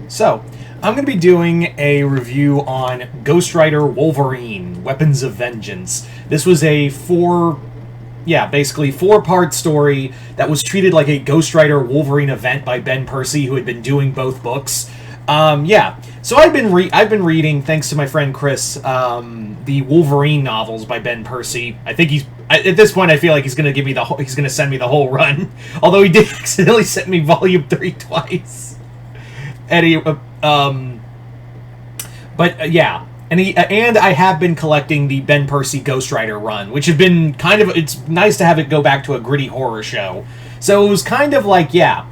So, I'm going to be doing a review on Ghost Rider Wolverine, Weapons of Vengeance. This was a basically four-part story that was treated like a Ghost Rider Wolverine event by Ben Percy, who had been doing both books. So I've been reading, thanks to my friend Chris, the Wolverine novels by Ben Percy. I think at this point, I feel like he's going to send me the whole run. Although he did accidentally send me Volume 3 twice. Yeah, and I have been collecting the Ben Percy Ghost Rider run, which have been it's nice to have it go back to a gritty horror show. So it was kind of like, yeah,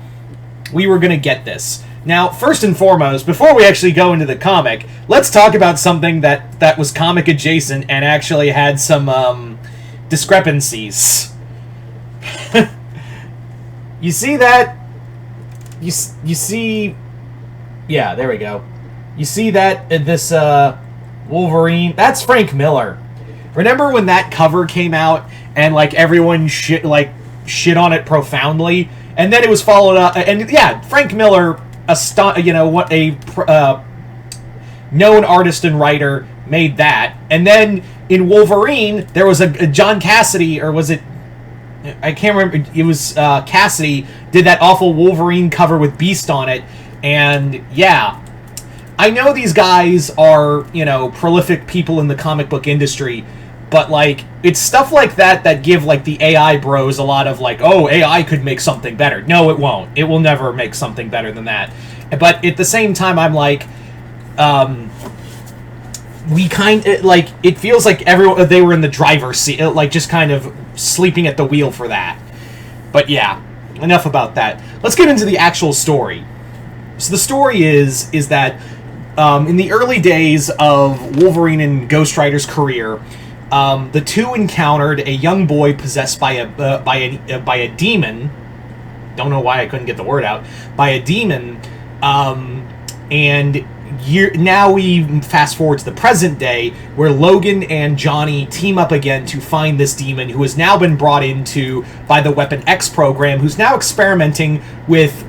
we were gonna get this. Now, first and foremost, before we actually go into the comic, let's talk about something that was comic adjacent and actually had some discrepancies. You see that? You see... Yeah, there we go. You see that in this Wolverine? That's Frank Miller. Remember when that cover came out and like everyone shit on it profoundly, and then it was followed up? And yeah, Frank Miller, known artist and writer, made that. And then in Wolverine, there was a John Cassidy, or was it? I can't remember. It was Cassidy did that awful Wolverine cover with Beast on it. And, yeah, I know these guys are, prolific people in the comic book industry, but, it's stuff like that give, the AI bros a lot of, oh, AI could make something better. No, it won't. It will never make something better than that. But at the same time, I'm it feels like they were in the driver's seat, just kind of sleeping at the wheel for that. But, yeah, enough about that. Let's get into the actual story. So the story is that in the early days of Wolverine and Ghost Rider's career, the two encountered a young boy possessed by a demon. Don't know why I couldn't get the word out. By a demon, now we fast forward to the present day, where Logan and Johnny team up again to find this demon, who has now been brought into by the Weapon X program, who's now experimenting with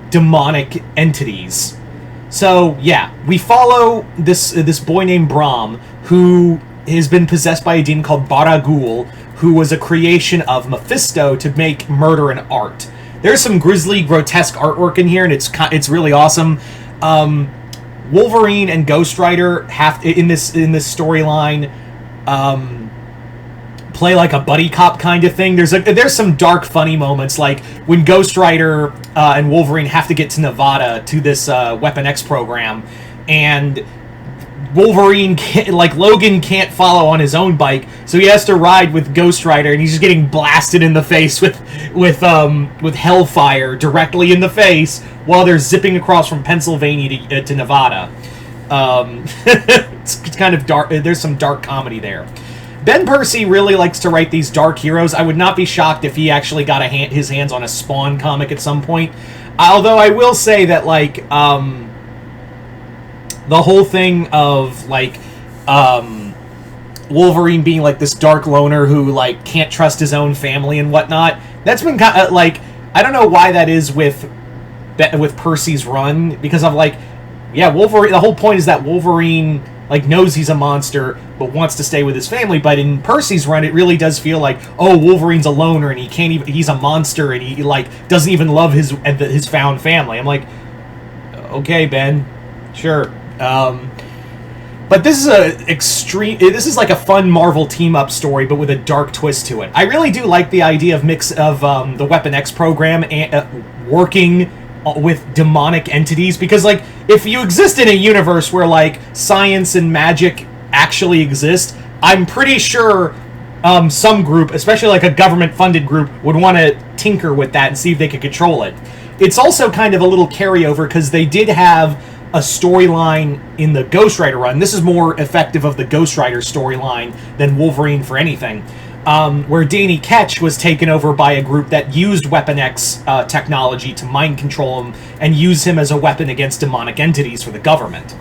demonic entities. So, yeah, we follow this boy named Brahm, who has been possessed by a demon called Baragul, who was a creation of Mephisto to make murder an art. There's some grisly, grotesque artwork in here, and it's really awesome. Wolverine and Ghost Rider have in this storyline play like a buddy cop kind of thing. There's some dark, funny moments, like when Ghost Rider and Wolverine have to get to Nevada to this Weapon X program, and Wolverine Logan can't follow on his own bike, so he has to ride with Ghost Rider, and he's just getting blasted in the face with hellfire directly in the face while they're zipping across from Pennsylvania to Nevada. It's kind of dark. There's some dark comedy there. Ben Percy really likes to write these dark heroes. I would not be shocked if he actually got his hands on a Spawn comic at some point. Although I will say that, the whole thing of, Wolverine being, this dark loner who, can't trust his own family and whatnot, that's been kind of, I don't know why that is with Percy's run, because of, Wolverine, the whole point is that Wolverine knows he's a monster, but wants to stay with his family. But in Percy's run, it really does feel like, oh, Wolverine's a loner, and he's a monster, and he, doesn't even love his found family. I'm like, okay, Ben, sure. But this is this is a fun Marvel team-up story, but with a dark twist to it. I really do like the idea of the Weapon X program and working with demonic entities, because if you exist in a universe where science and magic actually exist, I'm pretty sure some group, especially a government funded group, would want to tinker with that and see if they could control it. It's also kind of a little carryover, because they did have a storyline in the Ghost Rider run. This is more effective of the Ghost Rider storyline than Wolverine for anything, where Danny Ketch was taken over by a group that used Weapon X technology to mind control him and use him as a weapon against demonic entities for the government.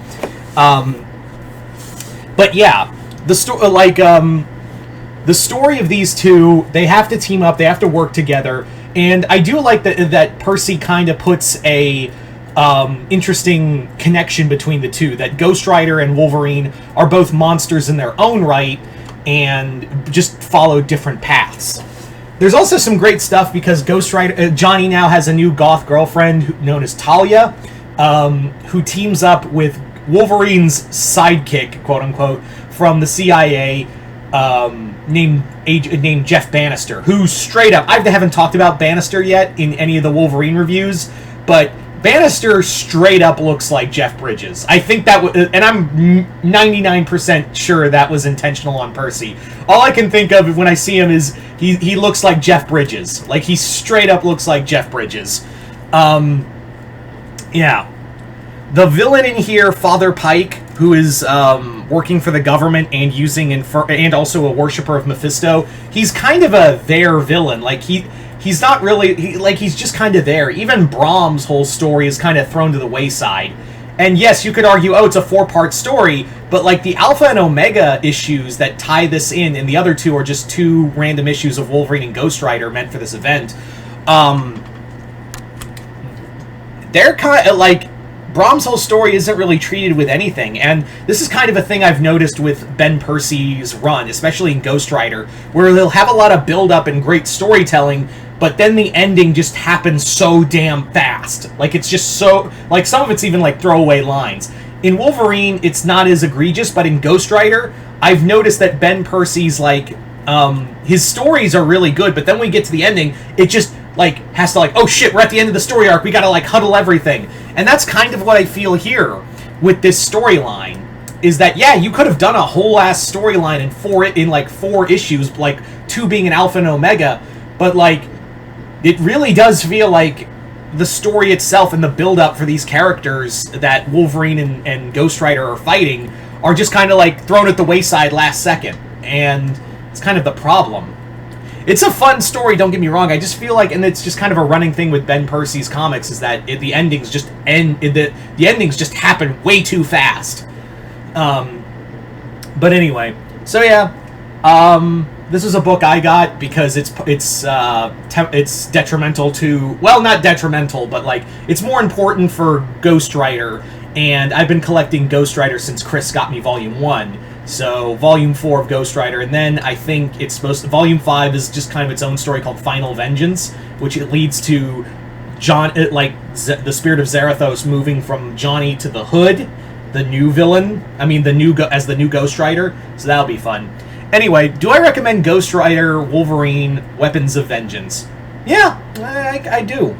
But yeah, the story of these two, they have to team up, they have to work together, and I do like that Percy kind of puts a interesting connection between the two, that Ghost Rider and Wolverine are both monsters in their own right and just follow different paths. There's also some great stuff because Ghost Rider Johnny now has a new goth girlfriend known as Talia, who teams up with Wolverine's sidekick, quote unquote, from the CIA, named Jeff Bannister, who straight up, I haven't talked about Bannister yet in any of the Wolverine reviews, but Bannister straight up looks like Jeff Bridges. I think that and I'm 99% sure that was intentional on Percy. All I can think of when I see him is he looks like Jeff Bridges. Like, he straight up looks like Jeff Bridges. Yeah. The villain in here, Father Pike, who is working for the government and and also a worshiper of Mephisto, he's kind of a villain. Like, he's not really... he's just kind of there. Even Brahm's whole story is kind of thrown to the wayside. And yes, you could argue, oh, it's a 4-part story, but, like, the Alpha and Omega issues that tie this in, and the other 2 are just 2 random issues of Wolverine and Ghost Rider meant for this event, they're kind of, like... Brahm's whole story isn't really treated with anything, and this is kind of a thing I've noticed with Ben Percy's run, especially in Ghost Rider, where they'll have a lot of build-up and great storytelling, but then the ending just happens so damn fast. Like, it's just so... Like, some of it's even, like, throwaway lines. In Wolverine, it's not as egregious, but in Ghost Rider, I've noticed that Ben Percy's, like... his stories are really good, but then when we get to the ending, it just... like, has to, like, oh shit, we're at the end of the story arc, we gotta, like, huddle everything. And that's kind of what I feel here with this storyline, is that, yeah, you could have done a whole-ass storyline in 4 issues, like, 2 being an Alpha and Omega, but, like, it really does feel like the story itself and the build-up for these characters that Wolverine and Ghost Rider are fighting are just kind of, like, thrown at the wayside last second, and it's kind of the problem. It's a fun story, don't get me wrong. I just feel like, and it's just kind of a running thing with Ben Percy's comics, is that the endings just the endings just happen way too fast. But anyway, so yeah, this is a book I got because it's detrimental to, well, not detrimental, but, like, it's more important for Ghost Rider, and I've been collecting Ghost Rider since Chris got me Volume 1. So, Volume 4 of Ghost Rider, and then I think it's supposed to... Volume 5 is just kind of its own story called Final Vengeance, which it leads to the spirit of Zarathos moving from Johnny to the Hood, the new villain, as the new Ghost Rider, so that'll be fun. Anyway, do I recommend Ghost Rider, Wolverine, Weapons of Vengeance? Yeah, I do.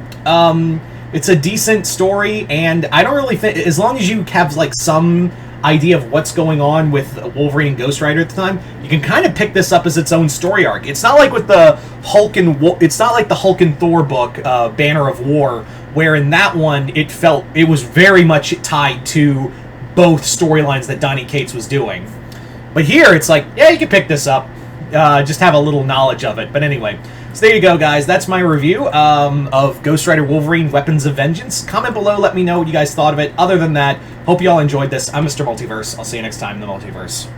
It's a decent story, and I don't really think... As long as you have, like, some idea of what's going on with Wolverine and Ghost Rider at the time, you can kind of pick this up as its own story arc. It's not like with the Hulk and Thor book, Banner of War, where in that one it was very much tied to both storylines that Donny Cates was doing. But here it's like, yeah, you can pick this up, just have a little knowledge of it. But anyway, so there you go, guys. That's my review of Ghost Rider Wolverine Weapons of Vengeance. Comment below, let me know what you guys thought of it. Other than that, hope you all enjoyed this. I'm Mr. Multiverse. I'll see you next time in the Multiverse.